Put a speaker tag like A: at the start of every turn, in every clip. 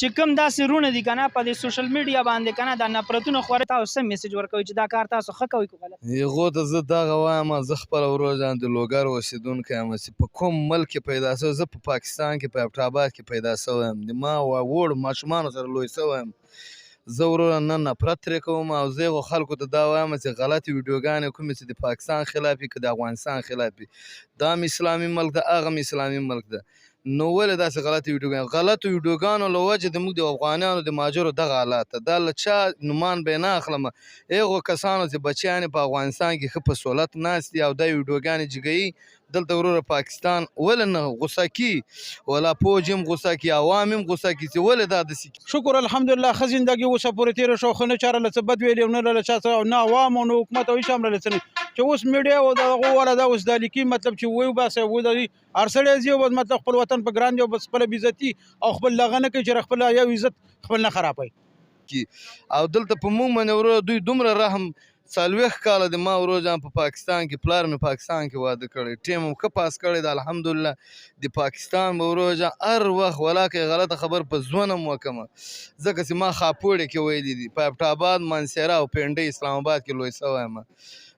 A: چې کوم داسې رونه دي کنه په دې سوشل میډیا باندې کنه دا نفرتونه خوري تاسو سم میسج ورکوي چې دا کار تاسو ښه کوئ که غلط
B: هغو ته زه دغه وایم زه خپله ورور جان د لوګر اوسېدونکی یم چې په کوم ملک کې پیدا شوی زه په پاکستان کې په ابټاباد کې پیدا شوی یم د ما وړو ماشومانو سره لوی شوی یم زه وروره نه نفرت ترې کوم او زه هغو خلکو ته دا وایم چې غلطې ویډیوګانې کومې چې د پاکستان خلاف وي که د افغانستان خلاف وي دا هم اسلامي ملک ده هغه هم اسلامي ملک ده نو ولې داسې غلطې ویډیوګانې غلطو ویډیوګانو له وجې زموږ د افغانانو د مهاجرو دغه حالات ده دا له چا نومان به یې نه اخلم هغو کسانو چې بچیان یې په افغانستان کې ښه په سهولت ناست دي او دا ویډیوګانې جګوي دلته وروره پاکستان ولې نه غوسه کي ولا فوج هم غوسه کي عوام هم غوسه کي چې ولې دا داسې
C: شکر الحمدلله ښه زندګي اوسه پورې تېره شوه ښه نه چاره له څه بد ویلي او نه له چا څه نه عوام او نه حکومت او هېڅ هم له څه نه چې اوس میډیا او د هغو والا دا اوس دا لیکي مطلب چې وباسئ ودري هر سړی ځي او مطلب خپل وطن په ګران دی او بس خپله بېعزتي او خپل دغه نه کوي چې خپل یو عزت خپل نه خرابوي
B: او دلته په موږ باندې وروره دوی دومره رحم 40 کاله د ما ورور جان په پاکستان کې پلار مې پاکستان کې واده کړی ټیم هم ښه پاس کړی دی الحمدلله د پاکستان به ورور جان هر وخت ولاکه غلطه خبر په ځوان هم وکړمه ځکه چې ما خاپوړې کې ویلي دي په ابټاباد مانسهره او پنډۍ اسلام آباد کې لوی شوی یم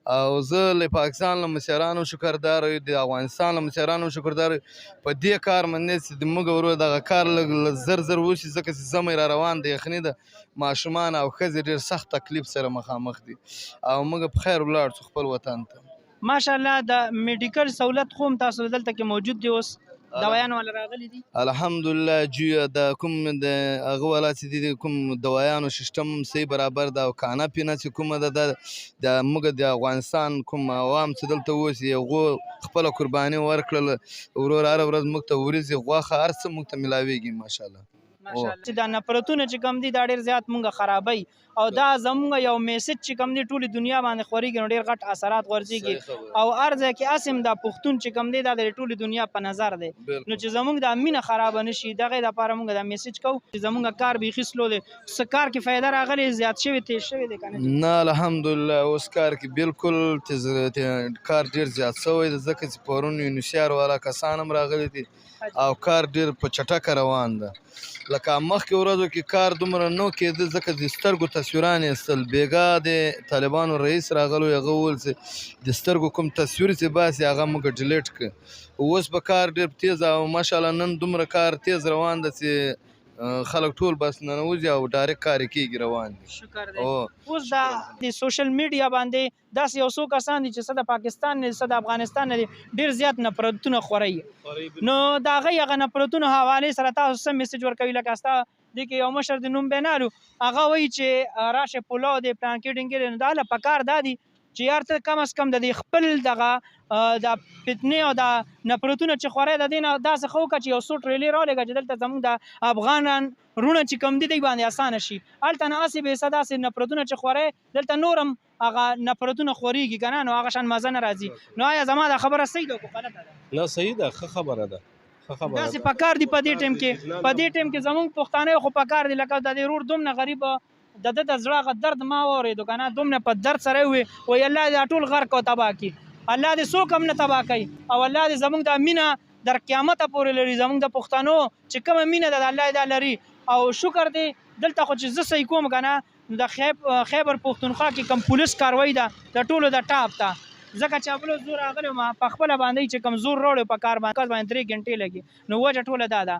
B: او زه له پاکستان له مشرانو شکردار یم د افغانستان له مشرانو شکردار یم په دې کار باندې چې د موږ ورور دغه کار لږ زر زر وشي ځکه چې زمی را روان د یخني ده ماشومان او ښځې ډېر سخت تکلیف سره مخامخ دي او موږ په خیر ولاړ شو خپل وطن ته
A: ماشاءالله د میډیکل سہولت خو هم تاسو دلته کې موجود دی اوس دوايان ولا راغلي دي
B: الحمدلله جوی د کوم د هغه والا چې دي کوم دوايانو سیستم صحیح برابر ده او کانه پینه چې کومه ده د موږ د افغانستان کوم عوام چې دلته اوسي هغو خپله قرباني ورکړله ورور هره ورځ موږ ته وریځې غوښه هر څه موږ ته میلاویږي ماشاءالله
A: چې دا نفرتونه چې کم دي دا ډېر زیات مونږ خرابوي او دا زمونږ یو میسج چې کم دي ټولې دنیا باندې خورېږي نو ډېر غټ اثرات غورځېږي او هر ځای کې اسم دا پښتون چې کم دی دا د ټولې دنیا په نظر دی نو چې زمونږ دا مینه خرابه نه شي دغې دپاره مونږ دا میسج کوو چې زمونږ کار بیخي سلو دی څه کار کې فایده راغلی زیات شوی تیز شوی دی که
B: نه الحمدلله اوس کار کې بالکل کار ډېر زیات شوی دی ځکه چې پرون یونیسیار والا کسان هم راغلي دي او کار ډېر په چټکه روان ده لکه مخکې ورځو کې کار دومره نه کېده ځکه د سترګو تصویران یې ایستل بېګا د طالبانو رئیس راغلی هغه وویل چې د سترګو کوم تصویر چې باسي هغه موږ ډیلیټ کړه اوس به کار ډېر تیز او ماشاءالله نن دومره کار تیز روان ده چې خلک ټول بس ننوځي او ډایرکټ کار کېږي روان دي
A: شکر دی اوس دا د سوشل میډیا باندې داسې یو څو کسان دي چې څه د پاکستان نه څه د افغانستان نه دي ډېر زیات نفرتونه خوروي نو د هغې هغه نفرتونو حوالې سره تاسو څه میسج ورکوي لکه ستا دې کې یو مشر د نوم بینالو هغه وایي چې راشه پولاو دی پلانکې ډنګې دی نو دا له پکار دا دي چې یار ته کم از کم د دې خپل دغه د فتنې او د نفرتونه چې خورئ د دې نه داسې ښه وکړه چې یو څو ټریلې راولېږه چې دلته زموږ د افغانان رونه چې کم دي دی باندې اسانه شي هلته نه هسې بېسه داسې نفرتونه چې خورئ دلته نور هم هغه نفرتونه خورېږي که نه نو هغه شان مزه نه راځي نو آیا زما دا خبره صحیح ده که غلطه ده
D: نه صحیح ده ښه خبره ده
A: داسې پکار دي په دې ټیم کې زموږ پښتانه خو پکار دي لکه د دې رور دومره غریب د ده د زړه هغه درد ما واورېدو که نه دومره په درد سره یې وایي الله دې دا ټول غرق او تباه کړي الله دې څوک هم نه تباه کوي او الله دې زموږ دا مینه در قیامته پورې لري زموږ د پښتنو چې کومه مینه ده د الله دا لري او شکر دی دلته خو چې زه صحیح کوم که نه د خیبر پښتونخوا کې کوم پولیس کاروي ده د ټولو د ټاپ ته ځکه چې ابلو زور راغلی ما په خپله باندې چې کوم زور راوړی په کار باندې 3 غنټې لګي نو وجه ټوله دا ده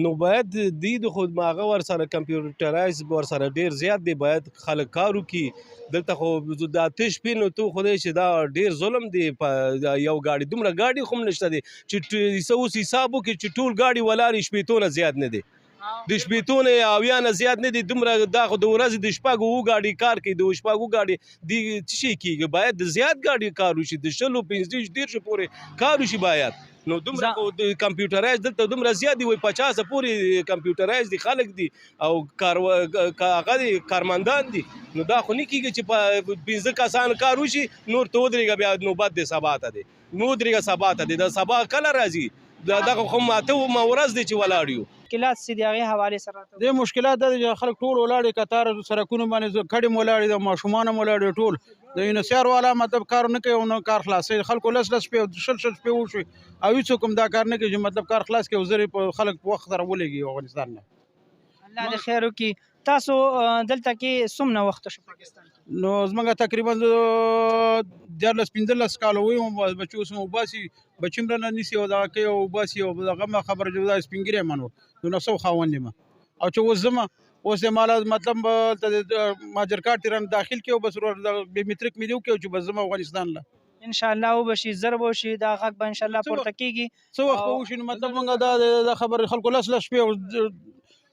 D: نو باید دی د خود هغه ورسره کمپیوټرایز ورسره ډېر زیات دی باید خلک کار وکړي دلته خو د آتش شپې نو تو خدای چې دا ډېر ظلم دی په یو ګاډي دومره ګاډي خو هم نشته دی چې اوس حساب وکړي چې ټول ګاډي ولاړې شپېتو نه زیات نه دی د شپېتو نه اویا نه زیات نه دي دومره دا خو د ورځې د شپږو اووه ګاډي کار کوي د شپږو ګاډي د څه شی کېږي باید د زیات ګاډي کار وشي د 15 15 پورې کار وشي باید نو دومره د کمپیوټرایز دلته دومره زیات دي وایي 50 پورې کمپیوټرایز دي خلک دي او هغه دي کارمندان دي نو دا خو نه کېږي چې په 15 کسان کار وشي نور ته ودرېږه بیا نوبت دی سبا ته دی نو ودرېږه سبا ته دی د سبا کله راځي دغه خو ماته ورځ دی چې ولاړ یو
A: مشکلات چې د هغې حوالې سره
C: د مشکلات دا چې خلک ټول ولاړ کتار سرکونو باندې کډې هم ولاړ د ماشومان هم ولاړ ټول د یونیسیار والا مطلب کار نه کوي او نه کار خلاصوي خلکو لس شپې شل شپې وشوي او هېڅوک هم دا کار نه کوي چې مطلب کار خلاص کړي او زر خلک په وخت سره ولېږي افغانستان نه
A: الله دې خیر وکړي. تاسو دلته کې څومره وخت شو پاکستان کې؟
C: نو زمونږ تقریبا 14-15 کاله ویم بچو اوس مو وباسي بچي مې رانه نیسي او دغه کوي او وباسي او دغه ما خبره چې دا سپین ږیری من و نو نو څو خاوند یم او چې اوس ځم اوس یې مالا مطلب ماجر کارت یې رانه داخل کړي او بس بې میټریک مې دې وکړي چې بس ځم افغانستان له
A: ان شاء الله وبشي ضرب وشي دا غږ به ان شاء الله پورته کیږي.
C: څه وخت به وشي نو مطلب موږ دا خبره خلکو لس شپې او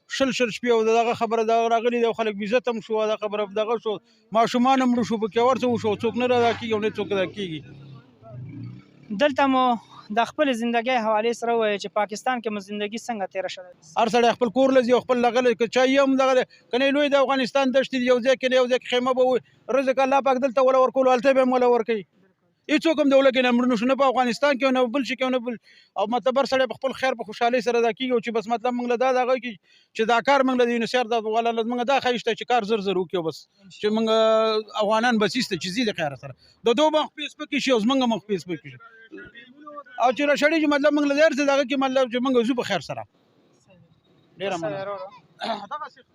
C: شل شپې او دغه خبره دا راغلي دی خلک عزت هم شو دا خبره دغه شو ماشومان هم مړه شو پکې ورڅه وشو څوک نه رادا کېږي او نه څوک دا کېږي.
A: دلته مو د خپل ژوندۍ حوالې سره ووایي چې پاکستان کې مو زندګي څنګه تېره شوې؟
C: هر سړی خپل کور لځي او خپل لغلی که چای هم دغه کنه لوی د افغانستان دشتې یو ځای کې یو ځای کې خیمه به وي رزق الله پاک دلته ولا ورکول هلته به هم ولا ورکوي هېڅوک هم د ولګې نه مړه نشو نه په افغانستان کې نه بل شي کې نه بل او مطلب هر سړی په خپل خیر په خوشحالۍ سره دا کېږي چې بس مطلب موږ له دا دغه کې چې دا کار موږ له د یونیسیر دا والا موږ دا ښایسته چې کار زر زر وکړو بس چې موږ افغانان بس ایسته چې زی د خیر سره د دوه مخ په سپکې شي او زموږ مخ په سپکې شي او چې راشړي چې مطلب موږ له دې څه دغه کې مطلب چې موږ زو په خیر سره ډېره مننه.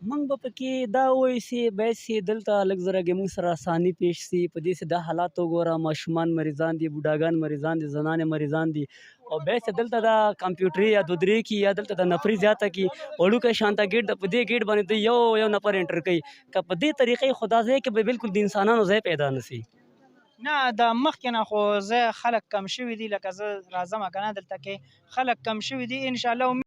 E: موږ به پکې دا وایو چې باید چې دلته لږ زرګې موږ سره اساني پیش سي په دې چې دا حالات وګوره ماشومان مریضان دي بوډاګان مریضان دي زنانې مریضان دي او باید چې دلته دا کمپیوټري یا دودري کې یا دلته د نفري زیاته کې وړوکی شانته ګیټ په دې ګیټ باندې ته یو نفر انټر کوي که په دې طریقې خو دا ځای کې به بالکل د انسانانو ځای پیدا نه سي.
A: نه د مخکې نه خو زه خلک کم شوي دي لکه زه راځم که نه دلته کې خلک کم شوي دي ان شاء الله